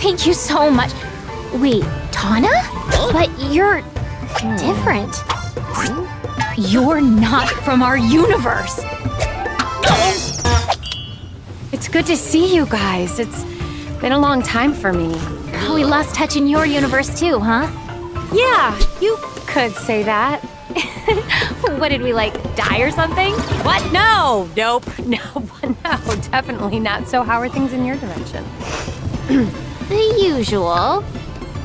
Thank you so much. Wait, Tawna? But you're different. You're not from our universe. It's good to see you guys. It's been a long time for me. We lost touch in your universe too, huh? Yeah, you could say that. What did we, die or something? What? No! Nope. No, definitely not. So how are things in your dimension? The usual.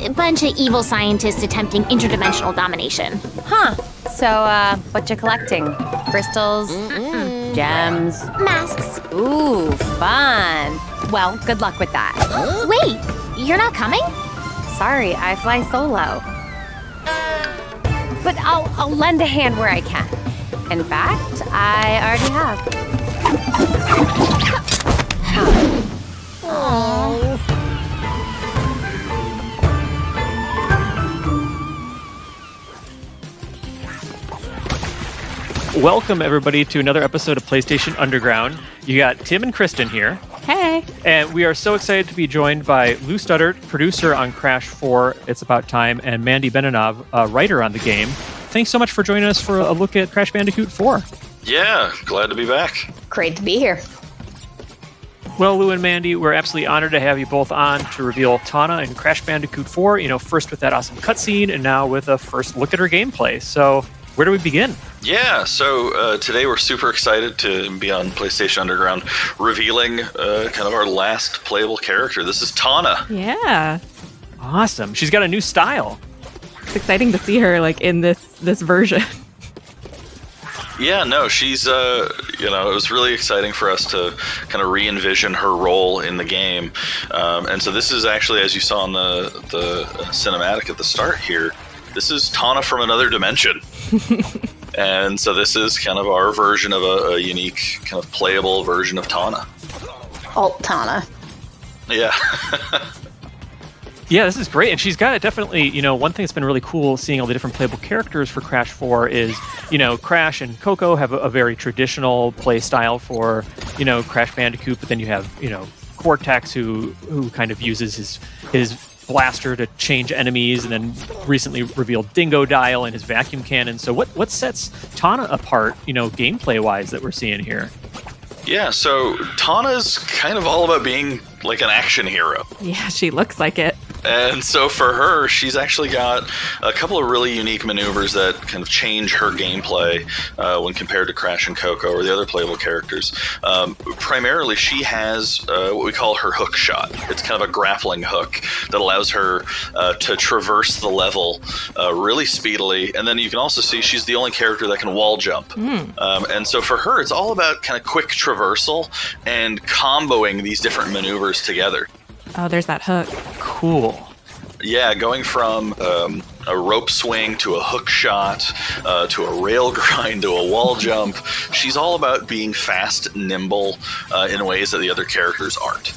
A bunch of evil scientists attempting interdimensional domination. Huh. So, what you collecting? Crystals? Gems? Masks. Ooh, fun. Well, good luck with that. Wait, you're not coming? Sorry, I fly solo. But I'll lend a hand where I can. In fact, I already have. Welcome, everybody, to another episode of PlayStation Underground. You got Tim and Kristen here. Hey. And we are so excited to be joined by Lou Studdert, producer on Crash 4, It's About Time, and Mandy Benanov, writer on the game. Thanks so much for joining us for a look at Crash Bandicoot 4. Yeah, glad to be back. Great to be here. Well, Lou and Mandy, we're absolutely honored to have you both on to reveal Tawna and Crash Bandicoot 4, first with that awesome cutscene, and now with a first look at her gameplay. So, where do we begin? Yeah, so today we're super excited to be on PlayStation Underground revealing kind of our last playable character. This is Tawna. Yeah. Awesome. She's got a new style. It's exciting to see her in this version. Yeah, no, she's, it was really exciting for us to kind of re-envision her role in the game. And so this is actually, as you saw in the cinematic at the start here, this is Tawna from another dimension. And so this is kind of our version of a unique, kind of playable version of Tawna. Alt Tawna. Yeah. Yeah, this is great. And she's got it definitely, one thing that's been really cool seeing all the different playable characters for Crash 4 is, Crash and Coco have a very traditional play style for, Crash Bandicoot, but then you have, Cortex who kind of uses his blaster to change enemies, and then recently revealed Dingo Dial and his vacuum cannon. So what sets Tawna apart, gameplay-wise that we're seeing here? Yeah, so Tawna's kind of all about being like an action hero. Yeah, she looks like it. And so for her, she's actually got a couple of really unique maneuvers that kind of change her gameplay when compared to Crash and Coco or the other playable characters. Primarily, she has what we call her hook shot. It's kind of a grappling hook that allows her to traverse the level really speedily. And then you can also see she's the only character that can wall jump. And so for her, it's all about kind of quick traversal and comboing these different maneuvers together. Oh, there's that hook. Cool. Yeah, going from a rope swing to a hook shot to a rail grind to a wall jump. She's all about being fast, nimble in ways that the other characters aren't.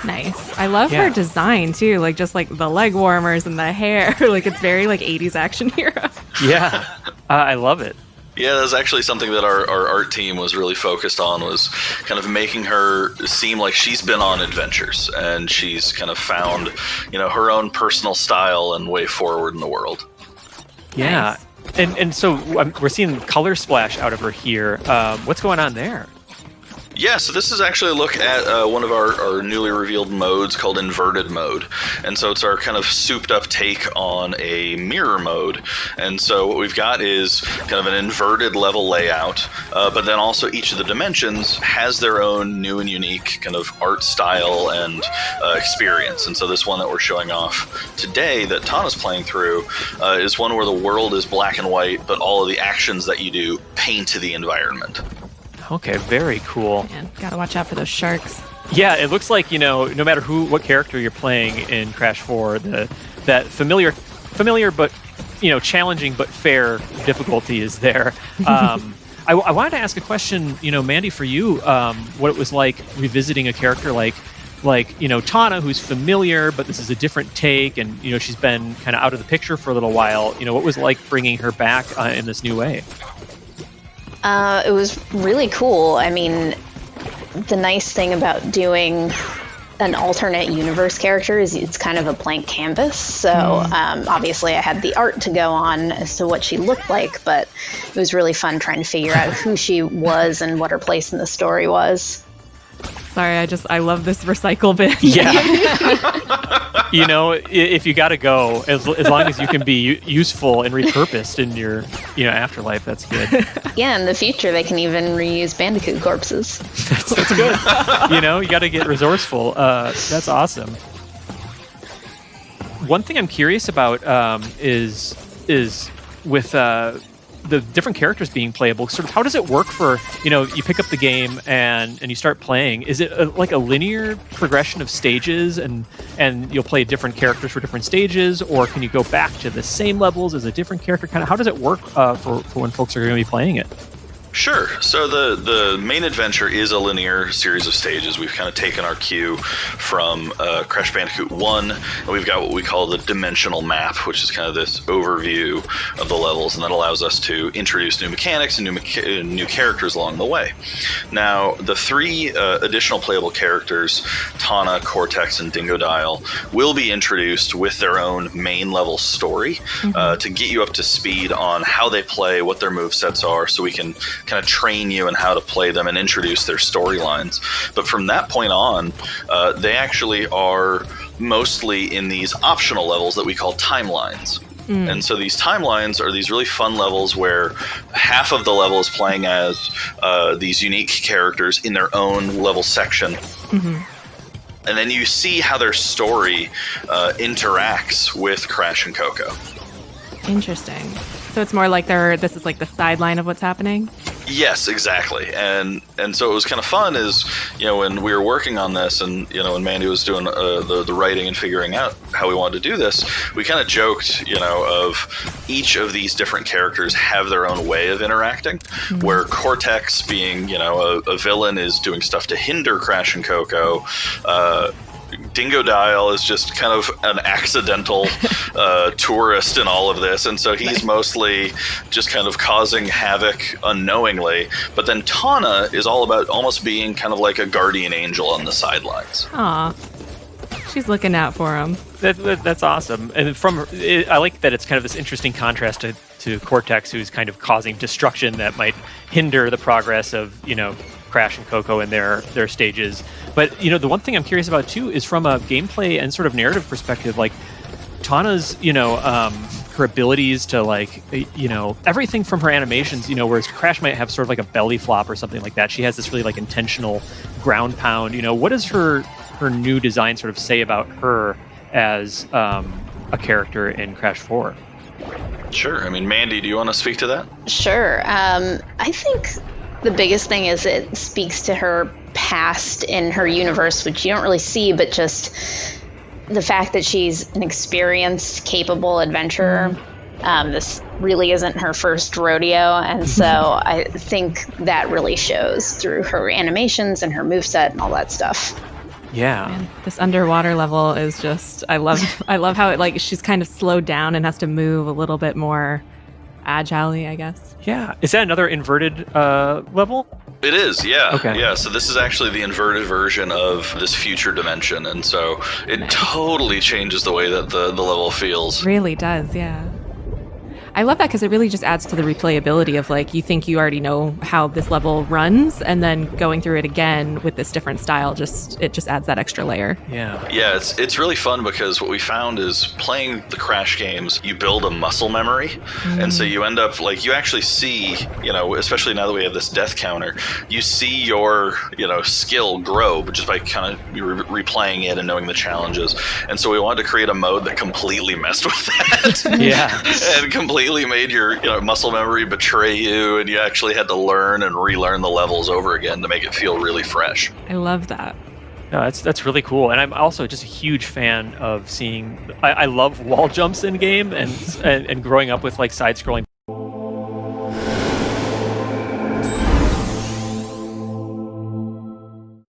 Nice. I love her design too, just the leg warmers and the hair. It's very 80s action hero. Yeah, I love it. Yeah, that's actually something that our art team was really focused on, was kind of making her seem like she's been on adventures and she's kind of found, her own personal style and way forward in the world. Yeah. Nice. And so we're seeing color splash out of her here. What's going on there? Yeah, so this is actually a look at one of our newly revealed modes called Inverted Mode. And so it's our kind of souped up take on a mirror mode. And so what we've got is kind of an inverted level layout, but then also each of the dimensions has their own new and unique kind of art style and experience. And so this one that we're showing off today that Tawna's playing through is one where the world is black and white, but all of the actions that you do paint to the environment. Okay, very cool. Man, gotta watch out for those sharks. Yeah, it looks like, no matter what character you're playing in Crash 4, that familiar but, challenging but fair difficulty is there. I wanted to ask a question, Mandy, for you, what it was like revisiting a character like Tawna, who's familiar, but this is a different take, and, she's been kind of out of the picture for a little while. What was it like bringing her back in this new way? It was really cool. I mean, the nice thing about doing an alternate universe character is it's kind of a blank canvas. So obviously I had the art to go on as to what she looked like, but it was really fun trying to figure out who she was and what her place in the story was. Sorry, I love this recycle bin. Yeah. You know, if you got to go, as long as you can be useful and repurposed in your, afterlife, that's good. Yeah, in the future they can even reuse Bandicoot corpses. That's good. You got to get resourceful. That's awesome. One thing I'm curious about is with the different characters being playable. Sort of, how does it work for, you pick up the game and you start playing? Is it like a linear progression of stages and you'll play different characters for different stages, or can you go back to the same levels as a different character? Kind of, how does it work for when folks are going to be playing it? Sure. So the main adventure is a linear series of stages. We've kind of taken our cue from Crash Bandicoot 1, and we've got what we call the dimensional map, which is kind of this overview of the levels, and that allows us to introduce new mechanics and new characters along the way. Now, the three additional playable characters, Tawna, Cortex, and Dingodile, will be introduced with their own main level story to get you up to speed on how they play, what their movesets are, so we can kind of train you in how to play them and introduce their storylines. But from that point on, they actually are mostly in these optional levels that we call timelines. And so these timelines are these really fun levels where half of the level is playing as these unique characters in their own level section. And then you see how their story interacts with Crash and Coco. Interesting. So it's more like this is like the sideline of what's happening? Yes, exactly. And so it was kind of fun is, when we were working on this and, when Mandy was doing the writing and figuring out how we wanted to do this, we kind of joked, of each of these different characters have their own way of interacting, where Cortex being, a villain is doing stuff to hinder Crash and Coco. Dingodile is just kind of an accidental tourist in all of this, and so he's mostly just kind of causing havoc unknowingly. But then Tawna is all about almost being kind of like a guardian angel on the sidelines. Aw, she's looking out for him. That's awesome. And I like that it's kind of this interesting contrast to Cortex, who's kind of causing destruction that might hinder the progress of, Crash and Coco in their stages. But, the one thing I'm curious about, too, is from a gameplay and sort of narrative perspective, like, Tawna's, her abilities to, like, everything from her animations, whereas Crash might have sort of like a belly flop or something like that. She has this really, like, intentional ground pound. What does her new design sort of say about her as a character in Crash 4? Sure. I mean, Mandy, do you want to speak to that? Sure. I think the biggest thing is it speaks to her past in her universe, which you don't really see, but just the fact that she's an experienced, capable adventurer. This really isn't her first rodeo, and so I think that really shows through her animations and her moveset and all that stuff. Yeah. Man, this underwater level is just, I love how it, like, she's kind of slowed down and has to move a little bit more agilely, I guess. Yeah. Is that another inverted level? It is, yeah. Okay. Yeah, so this is actually the inverted version of this future dimension, and so it totally changes the way that the level feels. It really does, yeah. I love that because it really just adds to the replayability of, like, you think you already know how this level runs, and then going through it again with this different style, it just adds that extra layer. Yeah. Yeah, it's really fun because what we found is playing the Crash games, you build a muscle memory, and so you end up, like, you actually see, especially now that we have this death counter, you see your, skill grow just by kind of replaying it and knowing the challenges. And so we wanted to create a mode that completely messed with that. Yeah. And completely made your muscle memory betray you, and you actually had to learn and relearn the levels over again to make it feel really fresh. I love that. No, that's really cool, and I'm also just a huge fan of seeing. I love wall jumps in game, and growing up with, like, side-scrolling